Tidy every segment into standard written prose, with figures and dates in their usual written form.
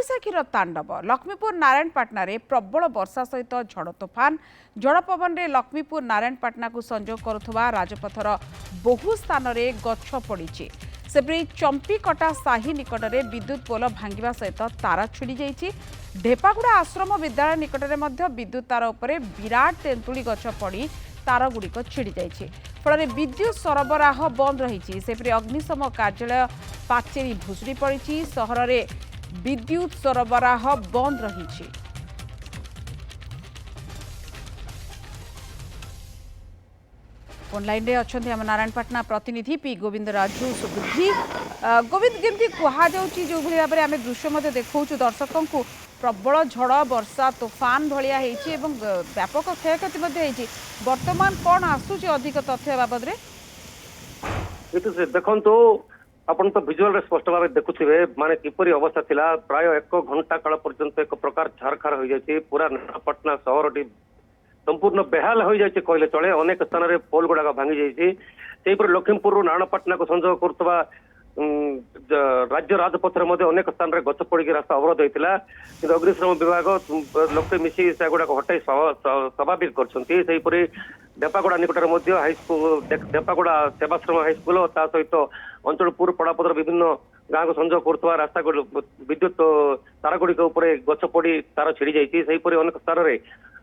कालबैशाखीर तांडव लक्ष्मीपुर नारायणपाटना रे प्रबल वर्षा सहित झड़ तोफान झड़ पवन रे लक्ष्मीपुर नारायणपाटना को संजोग करुवा राजपथर बहु स्थान रे गछ पड़ी सेपरी चंपीकटा साही निकट में विद्युत पोल भांगा सहित तार छिड़ी जाइए। ढेपागुड़ा आश्रम विद्यालय निकट में विद्युत तार उपरे विराट तेंतुली गछ पड़ी तार गुड़िक छिड़ी जाइए फल विद्युत सरबराह बंद रही। सेपरी अग्निशम कार्यालय पाचेरी भुशुड़ी पड़ी सहर में विद्युत सरबराह बंद रही। ऑनलाइन रे अच्छे आम नारायणपाटना प्रतिनिधि पी गोविंद राजू सुबुद्धि। गोविंद केमती कहुच्छी जो भाव में आम दृश्य देखा दर्शकों को प्रबल झड़ वर्षा तोफान भाया व्यापक क्षयक्षति वर्तमान कौन आसूची अधिक तथ्य बाबद देखो आपण तो विजुअल स्पष्ट भाव देखुवे माने किपरि अवस्था थिला प्राय 1 घंटा काल पर्यंत एक प्रकार झारखार हो जाए पूरा नारायणपाटना सहरटी संपूर्ण बेहाल हो जाए कहले चले। अनेक स्थान में पोल गुड़ाक भांगी जाइए लखीमपुर नारायणपाटना को संजोग करुवा राज्य राजपथर अनेक स्थान में गछ पड़ी रास्ता अवरोध होता कि अग्निशम विभाग लोके मिसी से गुड़ाक हटाई स्वाभाविक कर ढेपागुड़ा निकटर हाईस्कूल ढेपागुड़ा सेवाश्रम हाईस्कूल और ता सहित अंचलपुर पड़ापदर विभिन्न गाँव को संजोग करुवा रास्ता विद्युत तार गुड़िक गछ पड़ी तार छिड़ी जाइए अनेक स्थान में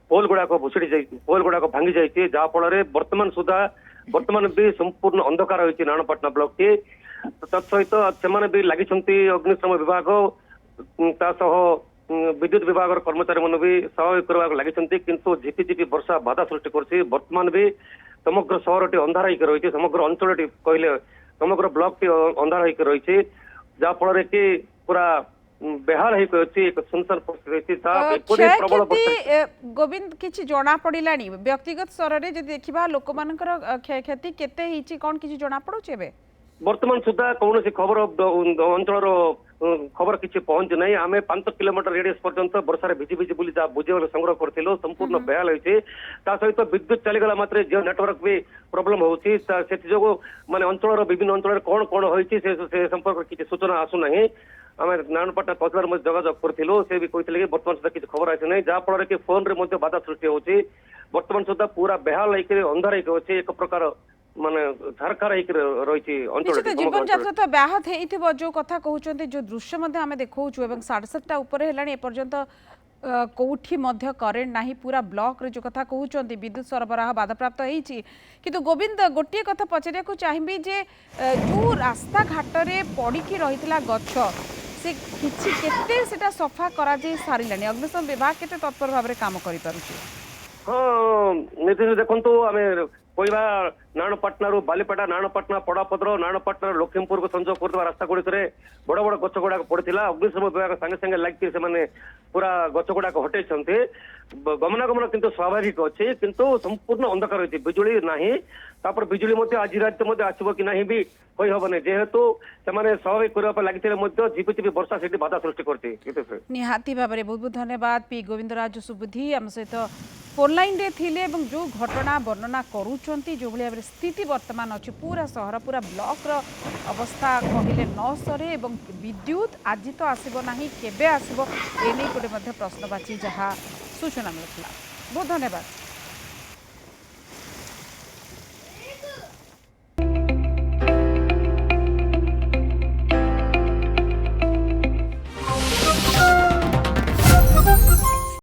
पोल गुड़ाक भुशुड़ी पोल गुड़ाक भांगी जाइए जहाँफल वर्तमान सुधा वर्तमान भी संपूर्ण अंधकार होती नारायणपाटना ब्लॉक की तत्सहित से भी लगी अग्निशम विभाग विद्युत विभाग कर्मचारी मन भी सहयोग करने लगी किंतु झिपिझिपि वर्षा बाधा सृष्टि कर वर्तमान भी समग्र सहरटी अंधार होकर रही समग्र अंचल कहले समग्र ब्लॉक टी अंधार होकर रही जहाँफल कि पूरा बेहाल एक सुनसान परिस्थिति। गोविंद किछि जना पड़िलानी व्यक्तिगत स्तर में जब देखा लोक मानकर क्षयक्षति केते कौन किछि जना पड़ुछि एबे वर्तमान सुधा कौन खबर अंचल खबर किसी पहुंच ना आम 5 किलोमीटर रेडियस पर्यंत वर्षा भिजी भिजी बुली बुझे संग्रह करूँ संपूर्ण बेहाल होती सहित विद्युत चलीगला मात्र जो नेटवर्क भी प्रोब्लेम होती माने अंचल विभिन्न अंचल कौन कौन होती से संपर्क किसी सूचना आसूना आम नारायणपाटना तहसीलदार जोगाजोग करूँ से भी कहते कि बर्तमान सुधा किसी खबर आसी ना जहाँफल कि फोन रे बाधा सृष्टि होती बर्तमान सुधा पूरा बेहाल होकर अंधार होकर एक प्रकार माने झारखार रही अंचल जीवन यात्रा तो व्याहत हो जो कथा कहते जो दृश्य आम देखा 7:30 उपर है एपर्यंत कौटी करेन्ट ना पूरा ब्लॉक रे जो कथा कहते विद्युत सरबराह बाधाप्राप्त होती किंतु गोविंद गोटे कथा पचारिया चाहिए जे जो रास्ता घाट रे पड़ी रही गछ से किछि केते सेटा सफा करा जे सारिलानी अग्निशम विभाग केते तत्पर भाव काम करि पारुछि। हाँ नीतीश देखो आम कहवा नारायणपाटना बालीपाटा नारायणपाटना पड़ापदर नारायणपाटना लखीमपुर को संजोग कर रास्ता गुड़िक बड़ बड़ गछ गुड़ाक पड़ा अग्निशम विभाग संगे संगे लगे से पूरा गछ गुड़ाक हटे गमनागमन किंतु स्वाभाविक अच्छे किंतु संपूर्ण अंधकार होती बिजुली ना बिजुली आज रात आसब कि ना भी कही हेनी जेहेतु से स्वाभाविक करने लगे झिपिझिपि वर्षा से बाधा सृष्टि करती निहाती भाव में बहुत बहुत धन्यवाद पी गोविंद राजू सुबुद्धि आम सहित फोन लाइन रे थिले एवं जो घटना वर्णना करूछंती जो भाव में स्थिति वर्तमान अच्छी पूरा सहर पूरा ब्लॉक रो अवस्था कहले न सरे एवं विद्युत आज तो आसब ना केबे आसब एने गोटे प्रश्नवाची जहाँ सूचना मिलता। बहुत धन्यवाद।